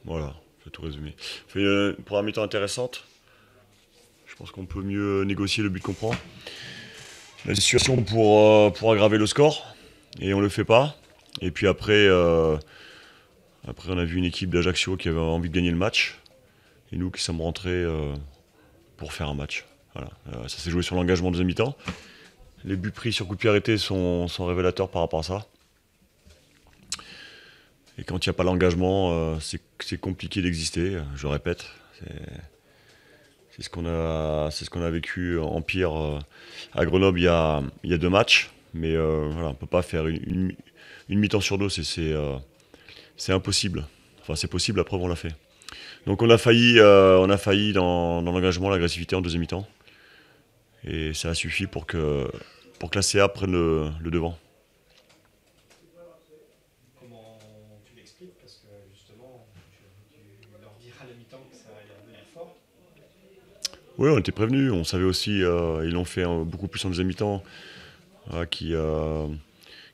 Voilà, j'ai tout résumé. On fait une première mi-temps intéressante. Je pense qu'on peut mieux négocier le but qu'on prend. La situation pour aggraver le score. Et on le fait pas. Et puis après on a vu une équipe d'Ajaccio qui avait envie de gagner le match. Et nous qui sommes rentrés pour faire un match. Voilà. Ça s'est joué sur l'engagement de deuxième mi-temps. Les buts pris sur coup de pied arrêté sont révélateurs par rapport à ça. Et quand il n'y a pas l'engagement, c'est compliqué d'exister, je répète. C'est ce qu'on a vécu en pire à Grenoble il y a deux matchs. Mais voilà, on ne peut pas faire une mi-temps sur deux, c'est impossible. Enfin, c'est possible, la preuve, on l'a fait. Donc on a failli dans l'engagement, l'agressivité en deuxième mi-temps. Et ça a suffi pour que la CA prenne le devant. Comment tu l'expliques? Parce que justement, tu leur diras à la mi-temps que ça allait revenir fort. Oui, on était prévenus. On savait aussi, ils l'ont fait beaucoup plus en deuxième mi-temps, qui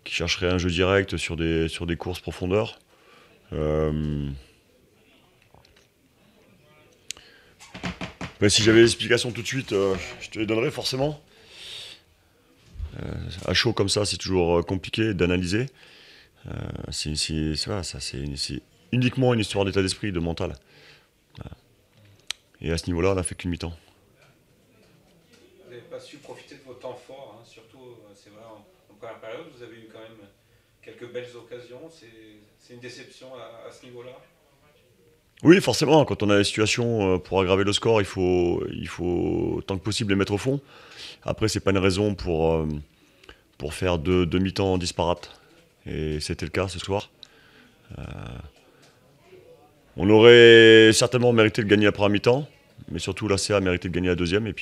chercherait un jeu direct sur des courses profondeur. Euh, mais si j'avais l'explication tout de suite, je te les donnerais forcément. À chaud comme ça, c'est toujours compliqué d'analyser. Voilà, c'est uniquement une histoire d'état d'esprit, de mental. Et à ce niveau-là, on n'a fait qu'une mi-temps. Vous n'avez pas su profiter de vos temps forts, hein. Surtout, c'est vrai, en première période, vous avez eu quand même quelques belles occasions. C'est une déception à ce niveau-là. Oui, forcément, quand on a la situation pour aggraver le score, il faut tant que possible les mettre au fond. Après, c'est pas une raison pour faire deux mi-temps disparates. Et c'était le cas ce soir. On aurait certainement mérité de gagner la première mi-temps, mais surtout l'ACA a mérité de gagner la deuxième, et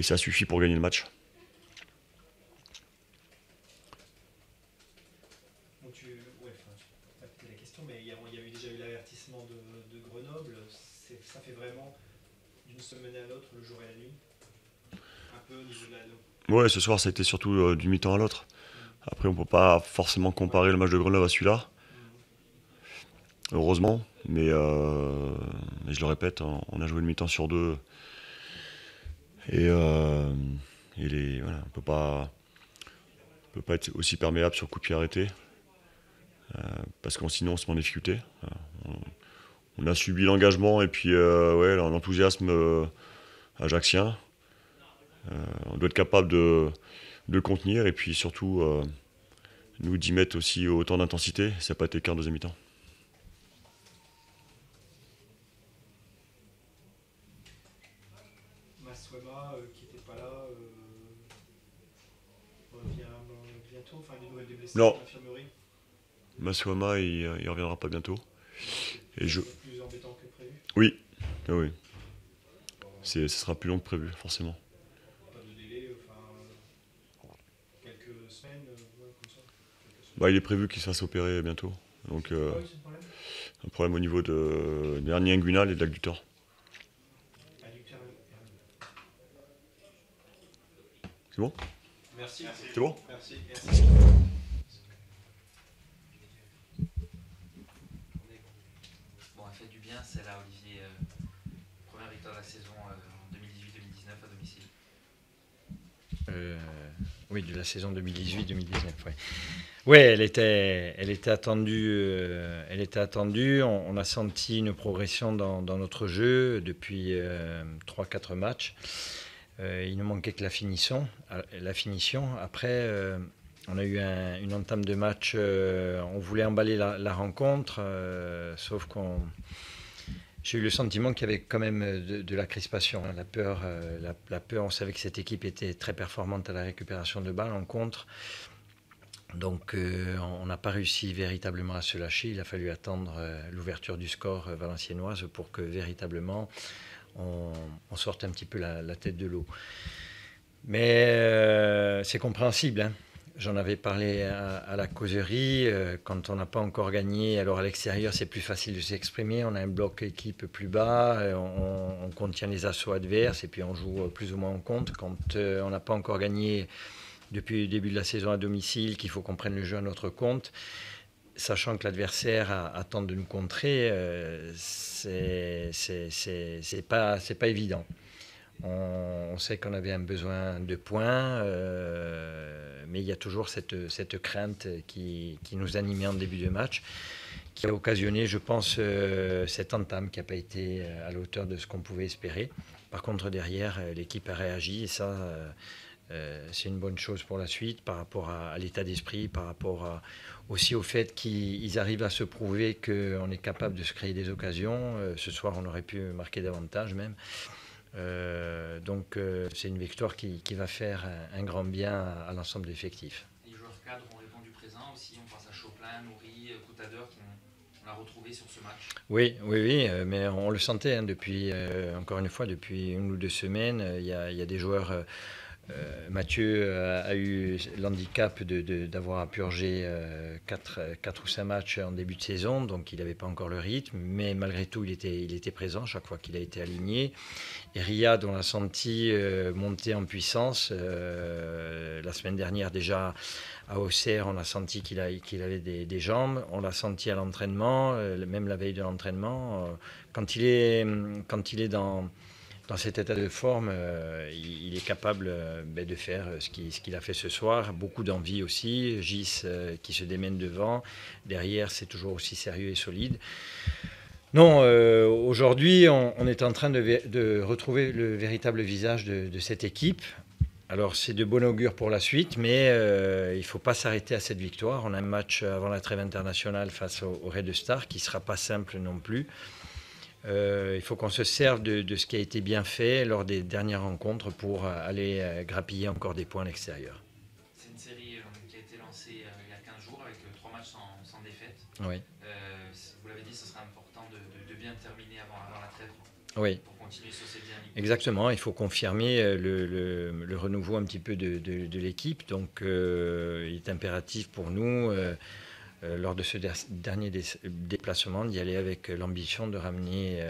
ça suffit pour gagner le match. Bon, ouais, enfin, je vais pas te poser la question, mais il y a eu déjà eu l'avertissement de Grenoble. Ça fait vraiment d'une semaine à l'autre, le jour et la nuit, un peu au niveau de la. Ouais, ce soir, ça a été surtout du mi-temps à l'autre. Mm. Après, on peut pas forcément Ouais. comparer le match de Grenoble à celui-là, Mm. heureusement, mais je le répète, on a joué une mi-temps sur deux, et, euh, voilà, on peut pas être aussi perméable sur coup de pied arrêté, parce que sinon on se met en difficulté. On a subi l'engagement et puis ouais, l'enthousiasme ajaxien. On doit être capable de le contenir et puis surtout nous d'y mettre aussi autant d'intensité. Ça n'a pas été qu'un deuxième mi-temps. Maswema, qui n'était pas là, revient bientôt. Enfin, des nouvelles des blessés Non, à l'infirmerie. Masuama il reviendra pas bientôt. Et je, C'est plus embêtant que prévu. oui, ah oui, ce sera plus long que prévu forcément. Pas de délai, enfin, quelques semaines, ouais, comme ça. Quelques Bah, semaines. il est prévu qu'il se fasse opérer bientôt. Donc C'est quoi, oui, c'est le problème? un problème au niveau de l'hernie inguinale et de l'adducteur. Adducteur. C'est bon? Merci. C'est bon? Merci. Merci. Bon, elle fait du bien, celle-là, Olivier. Première victoire de la saison en 2018-2019 à domicile. Euh, oui, de la saison 2018-2019. Ouais. Ouais, elle était attendue. Elle était attendue. On a senti une progression dans notre jeu depuis 3-4 matchs. Il ne manquait que la finition. Après, on a eu une entame de match. On voulait emballer la rencontre, sauf qu'on. J'ai eu le sentiment qu'il y avait quand même de la crispation, hein, la peur, la peur. On savait que cette équipe était très performante à la récupération de balles en contre. Donc on n'a pas réussi véritablement à se lâcher. Il a fallu attendre l'ouverture du score valenciennoise pour que véritablement on sorte un petit peu la tête de l'eau. Mais c'est compréhensible, hein. J'en avais parlé à la causerie. Quand on n'a pas encore gagné, alors à l'extérieur, c'est plus facile de s'exprimer. On a un bloc équipe plus bas, on contient les assauts adverses et puis on joue plus ou moins en contre. Quand on n'a pas encore gagné depuis le début de la saison à domicile, qu'il faut qu'on prenne le jeu à notre compte, sachant que l'adversaire attend de nous contrer, c'est pas évident. On sait qu'on avait un besoin de points, mais il y a toujours cette crainte qui nous animait en début de match, qui a occasionné, je pense, cette entame qui n'a pas été à la hauteur de ce qu'on pouvait espérer. Par contre, derrière, l'équipe a réagi et ça, c'est une bonne chose pour la suite par rapport à l'état d'esprit, par rapport aussi au fait qu'ils arrivent à se prouver qu'on est capable de se créer des occasions. Ce soir, on aurait pu marquer davantage même. Donc c'est une victoire qui va faire un grand bien à l'ensemble de l'effectif. Les joueurs cadres ont répondu présent aussi. On pense à Chopin, Nouri, Coutadeur qu'on a retrouvé sur ce match. Oui, mais on le sentait depuis, encore une fois, depuis 1 ou 2 semaines. Il y a des joueurs. Mathieu a eu l'handicap d'avoir à purger 4 ou 5 matchs en début de saison, donc il n'avait pas encore le rythme, mais malgré tout il était présent chaque fois qu'il a été aligné. Et Riyad, on l'a senti monter en puissance. La semaine dernière déjà à Auxerre, on a senti qu'il avait des jambes, on l'a senti à l'entraînement, même la veille de l'entraînement. Quand il est dans cet état de forme, il est capable de faire ce qu'il a fait ce soir. Beaucoup d'envie aussi. Gis qui se démène devant. Derrière, c'est toujours aussi sérieux et solide. Non, aujourd'hui, on est en train de retrouver le véritable visage de cette équipe. Alors, c'est de bon augure pour la suite, mais il ne faut pas s'arrêter à cette victoire. On a un match avant la trêve internationale face au Red Star qui ne sera pas simple non plus. Il faut qu'on se serve de ce qui a été bien fait lors des dernières rencontres pour aller grappiller encore des points à l'extérieur. C'est une série qui a été lancée il y a 15 jours avec 3 matchs sans défaite. Oui. Vous l'avez dit, ce sera important de bien terminer avant la trêve. Oui. Pour continuer sur cette dynamique. Exactement, il faut confirmer le renouveau un petit peu de l'équipe. Donc il est impératif pour nous lors de ce dernier déplacement d'y aller avec l'ambition de ramener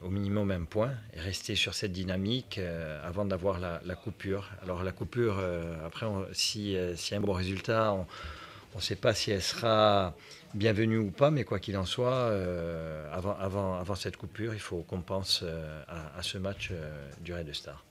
au minimum 1 point et rester sur cette dynamique avant d'avoir la coupure. Alors la coupure, après, s'il y a un bon résultat, on ne sait pas si elle sera bienvenue ou pas, mais quoi qu'il en soit, avant cette coupure, il faut qu'on pense à ce match du Red Star.